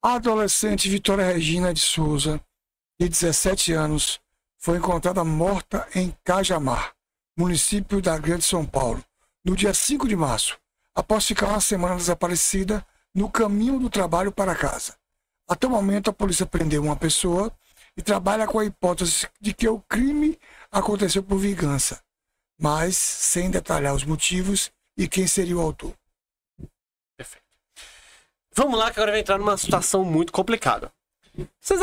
A adolescente Vitória Regina de Souza, de 17 anos, foi encontrada morta em Cajamar, município da Grande São Paulo, no dia 5 de março, após ficar uma semana desaparecida no caminho do trabalho para casa. Até o momento, a polícia prendeu uma pessoa e trabalha com a hipótese de que o crime aconteceu por vingança, mas sem detalhar os motivos e quem seria o autor. Perfeito. Vamos lá, que agora vai entrar numa situação muito complicada. Vocês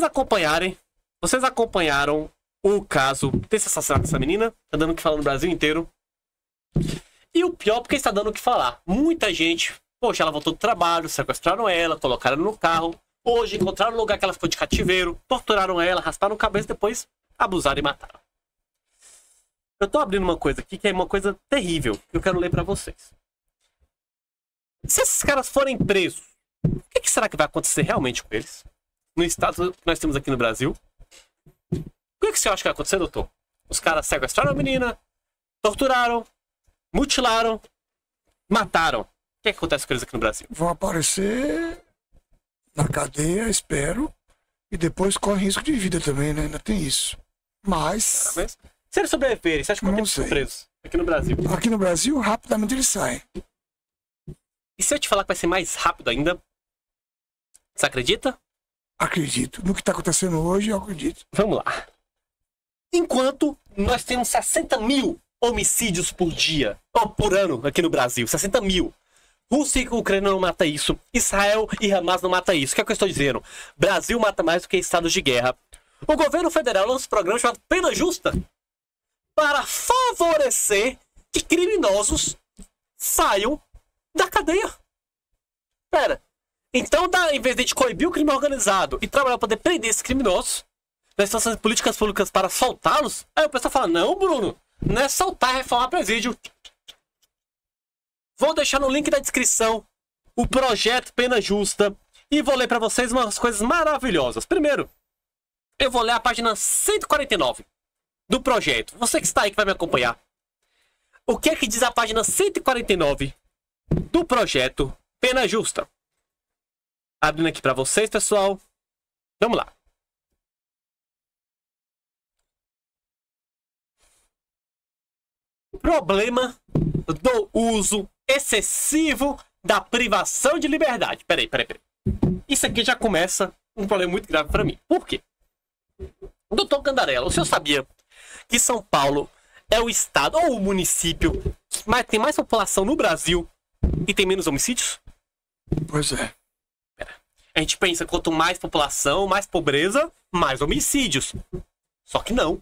acompanharam o caso desse assassinato dessa menina? Tá dando o que falar no Brasil inteiro. E o pior, porque está dando o que falar. Muita gente, poxa, ela voltou do trabalho, sequestraram ela, colocaram ela no carro. Hoje encontraram o lugar que ela ficou de cativeiro, torturaram ela, rasparam a cabeça, depois abusaram e mataram. Eu tô abrindo uma coisa aqui que é uma coisa terrível, que eu quero ler pra vocês. Se esses caras forem presos, o que será que vai acontecer realmente com eles? No estado que nós temos aqui no Brasil. O que você acha que vai acontecer, doutor? Os caras sequestraram a menina, torturaram, mutilaram, mataram. O que acontece com eles aqui no Brasil? Vão aparecer na cadeia, espero, e depois corre risco de vida também, né? Ainda tem isso. Mas se eles sobreviverem, você acha que eles são presos aqui no Brasil? Aqui no Brasil, rapidamente eles saem. E se eu te falar que vai ser mais rápido ainda? Você acredita? Acredito. No que está acontecendo hoje, eu acredito. Vamos lá. Enquanto nós temos 60 mil homicídios por dia, ou por ano, aqui no Brasil, 60 mil. Rússia e Ucrânia não mata isso. Israel e Hamas não mata isso. O que é que eu estou dizendo? Brasil mata mais do que estados de guerra. O governo federal lança um programa chamado Pena Justa para favorecer que criminosos saiam da cadeia. Pera. Então, em vez de a gente coibir o crime organizado e trabalhar para poder prender esses criminosos, nós estamos fazendo políticas públicas para soltá-los. Aí o pessoal fala, não, Bruno, não é soltar, é reformar presídio. Vou deixar no link da descrição o projeto Pena Justa e vou ler para vocês umas coisas maravilhosas. Primeiro, eu vou ler a página 149 do projeto. Você que está aí, que vai me acompanhar. O que é que diz a página 149 do projeto Pena Justa? Abrindo aqui para vocês, pessoal. Vamos lá. Problema do uso excessivo da privação de liberdade. Peraí. Isso aqui já começa um problema muito grave para mim. Por quê? Doutor Candarella, o senhor sabia que São Paulo é o estado ou o município que tem mais população no Brasil e tem menos homicídios? Pois é. A gente pensa, quanto mais população, mais pobreza, mais homicídios. Só que não.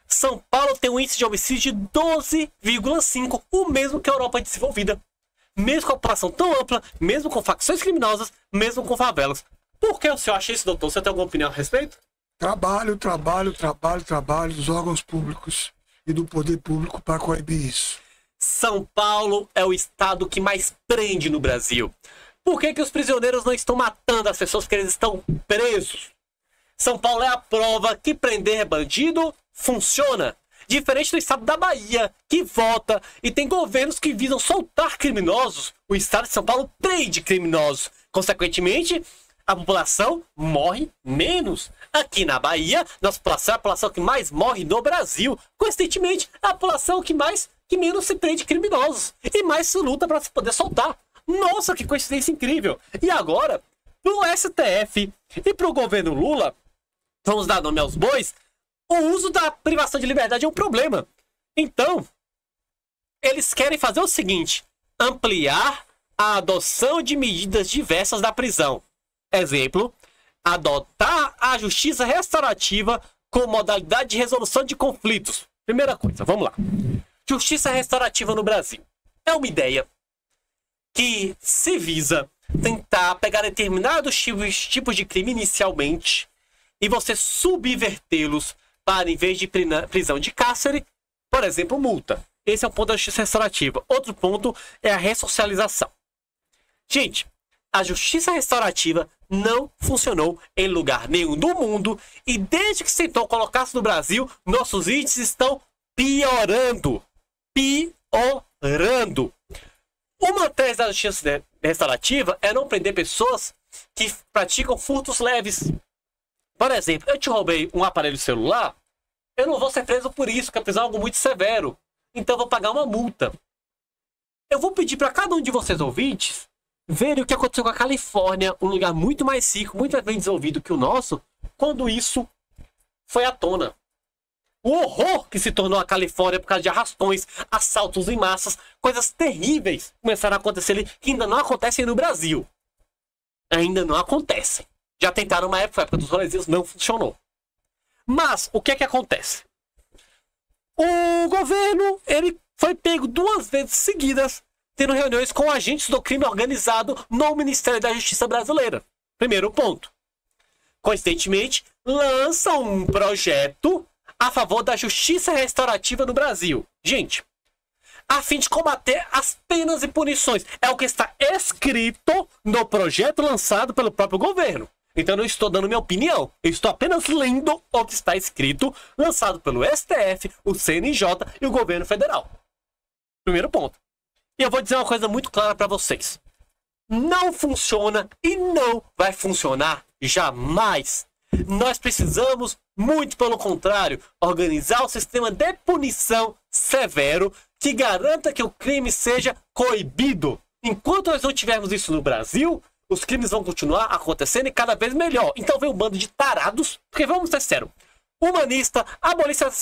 São Paulo tem um índice de homicídio de 12,5, o mesmo que a Europa desenvolvida. Mesmo com a população tão ampla, mesmo com facções criminosas, mesmo com favelas. Por que o senhor acha isso, doutor? Você tem alguma opinião a respeito? Trabalho dos órgãos públicos e do poder público para coibir isso. São Paulo é o estado que mais prende no Brasil. Por que os prisioneiros não estão matando as pessoas porque eles estão presos? São Paulo é a prova que prender bandido funciona. Diferente do estado da Bahia, que vota e tem governos que visam soltar criminosos, o estado de São Paulo prende criminosos. Consequentemente, a população morre menos. Aqui na Bahia, nossa população é a população que mais morre no Brasil. Coincidentemente, é a população que menos se prende criminosos e mais se luta para se poder soltar. Nossa, que coincidência incrível! E agora, pro STF e pro governo Lula, vamos dar nome aos bois, o uso da privação de liberdade é um problema. Então, eles querem fazer o seguinte: ampliar a adoção de medidas diversas da prisão. Exemplo, adotar a justiça restaurativa como modalidade de resolução de conflitos. Primeira coisa, vamos lá. Justiça restaurativa no Brasil é uma ideia que se visa tentar pegar determinados tipos de crime inicialmente e você subvertê-los para, em vez de prisão de cárcere, por exemplo, multa. Esse é o ponto da justiça restaurativa. Outro ponto é a ressocialização. Gente, a justiça restaurativa não funcionou em lugar nenhum do mundo e desde que se tentou colocar-se no Brasil, nossos índices estão piorando. Piorando. Uma tese da justiça restaurativa é não prender pessoas que praticam furtos leves. Por exemplo, eu te roubei um aparelho celular, eu não vou ser preso por isso, que a prisão é algo muito severo. Então eu vou pagar uma multa. Eu vou pedir para cada um de vocês ouvintes verem o que aconteceu com a Califórnia, um lugar muito mais rico, muito mais bem desenvolvido que o nosso, quando isso foi à tona. O horror que se tornou a Califórnia por causa de arrastões, assaltos em massas, coisas terríveis começaram a acontecer ali, que ainda não acontecem no Brasil. Ainda não acontecem. Já tentaram uma época, a época dos rolezinhos não funcionou. Mas, o que é que acontece? O governo, ele foi pego 2 vezes seguidas, tendo reuniões com agentes do crime organizado no Ministério da Justiça brasileira. Primeiro ponto. Coincidentemente, lança um projeto a favor da justiça restaurativa no Brasil. Gente, a fim de combater as penas e punições. É o que está escrito no projeto lançado pelo próprio governo. Então eu não estou dando minha opinião. Eu estou apenas lendo o que está escrito, lançado pelo STF, o CNJ e o governo federal. Primeiro ponto. E eu vou dizer uma coisa muito clara para vocês. Não funciona e não vai funcionar jamais. Nós precisamos, muito pelo contrário, organizar um sistema de punição severo que garanta que o crime seja coibido. Enquanto nós não tivermos isso no Brasil, os crimes vão continuar acontecendo e cada vez melhor. Então vem um bando de tarados, porque vamos ser sérios, humanista,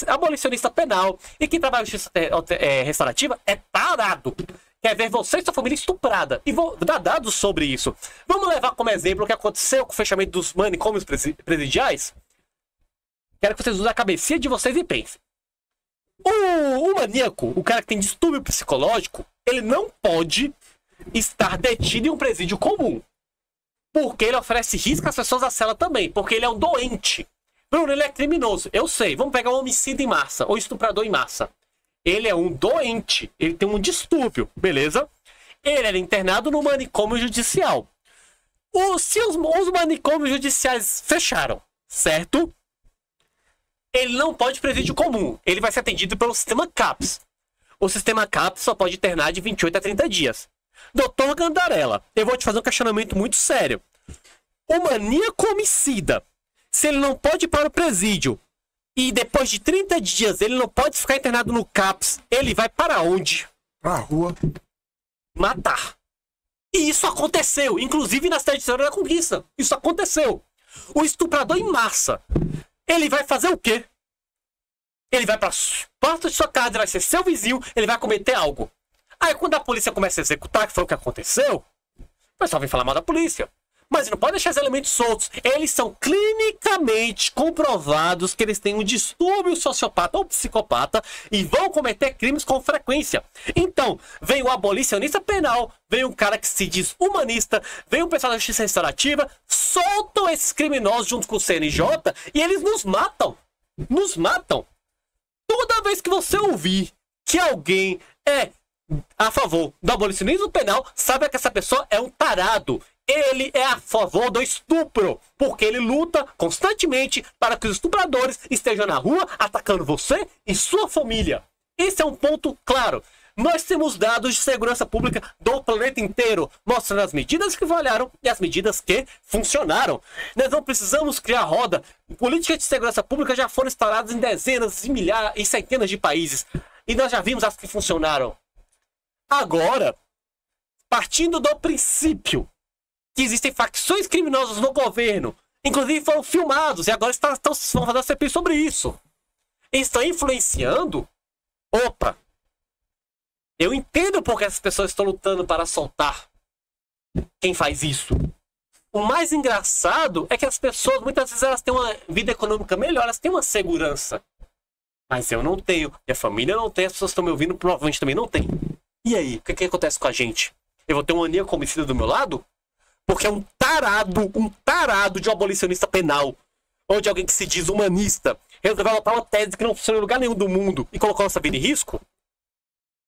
abolicionista penal e quem trabalha na justiça restaurativa é tarado. Quer ver você e sua família estuprada. E vou dar dados sobre isso. Vamos levar como exemplo o que aconteceu com o fechamento dos manicômios presidiais? Quero que vocês usem a cabecinha de vocês e pensem. O maníaco, o cara que tem distúrbio psicológico, ele não pode estar detido em um presídio comum. Porque ele oferece risco às pessoas da cela também. Porque ele é um doente. Bruno, ele é criminoso. Eu sei. Vamos pegar um homicida em massa. Ou estuprador em massa. Ele é um doente. Ele tem um distúrbio. Beleza? Ele era internado no manicômio judicial. Se os manicômios judiciais fecharam, certo? Ele não pode presídio comum. Ele vai ser atendido pelo sistema CAPS. O sistema CAPS só pode internar de 28 a 30 dias. Doutor Gandarella, eu vou te fazer um questionamento muito sério. O maníaco homicida, se ele não pode ir para o presídio e depois de 30 dias ele não pode ficar internado no CAPS, ele vai para onde? Pra rua. Matar. E isso aconteceu, inclusive na cidade de Senhora da Conquista. Isso aconteceu. O estuprador em massa, ele vai fazer o quê? Ele vai para a porta de sua casa, ele vai ser seu vizinho, ele vai cometer algo. Aí quando a polícia começa a executar, que foi o que aconteceu, o pessoal vem falar mal da polícia. Mas não pode deixar os elementos soltos. Eles são clinicamente comprovados que eles têm um distúrbio sociopata ou psicopata e vão cometer crimes com frequência. Então, vem o abolicionista penal, vem um cara que se diz humanista, vem o pessoal da justiça restaurativa, soltam esses criminosos junto com o CNJ e eles nos matam. Nos matam. Toda vez que você ouvir que alguém é a favor do abolicionismo penal, saiba que essa pessoa é um tarado. Ele é a favor do estupro, porque ele luta constantemente para que os estupradores estejam na rua atacando você e sua família. Esse é um ponto claro. Nós temos dados de segurança pública do planeta inteiro, mostrando as medidas que falharam e as medidas que funcionaram. Nós não precisamos criar roda. Políticas de segurança pública já foram instaladas em dezenas e milhares e centenas de países. E nós já vimos as que funcionaram. Agora, partindo do princípio que existem facções criminosas no governo, inclusive foram filmados e agora estão fazendo CPI sobre isso. Eles estão influenciando. Opa! Eu entendo porque essas pessoas estão lutando para soltar quem faz isso. O mais engraçado é que as pessoas, muitas vezes, elas têm uma vida econômica melhor, elas têm uma segurança. Mas eu não tenho, minha família não tem, as pessoas que estão me ouvindo provavelmente também não tem. E aí, o que acontece com a gente? Eu vou ter um maníaco homicida do meu lado? Porque é um tarado de um abolicionista penal, ou de alguém que se diz humanista, resolveu adotar uma tese que não funciona em lugar nenhum do mundo e colocou nossa vida em risco?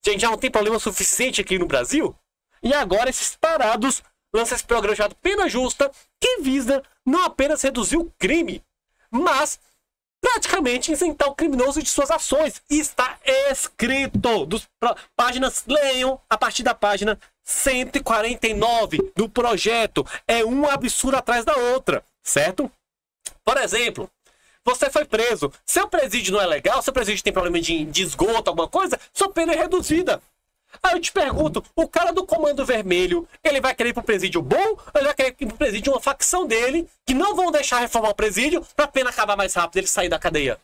A gente já não tem problema suficiente aqui no Brasil? E agora esses tarados lançam esse programa chamado Pena Justa, que visa não apenas reduzir o crime, mas praticamente isentar o criminoso de suas ações. E está escrito. Páginas, leiam a partir da página 149 do projeto. É uma absurda atrás da outra, certo? Por exemplo, você foi preso. Seu presídio não é legal, seu presídio tem problema de esgoto, alguma coisa, sua pena é reduzida. Aí eu te pergunto, o cara do Comando Vermelho, ele vai querer ir pro presídio bom ou ele vai querer ir pro presídio uma facção dele, que não vão deixar reformar o presídio pra pena acabar mais rápido e ele sair da cadeia?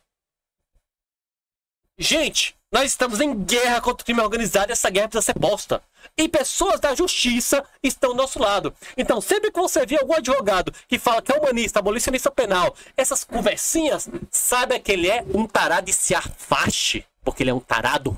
Gente, nós estamos em guerra contra o crime organizado e essa guerra precisa ser posta. E pessoas da justiça estão do nosso lado. Então, sempre que você vê algum advogado que fala que é humanista, abolicionista penal, essas conversinhas, saiba que ele é um tarado e se afaste, porque ele é um tarado.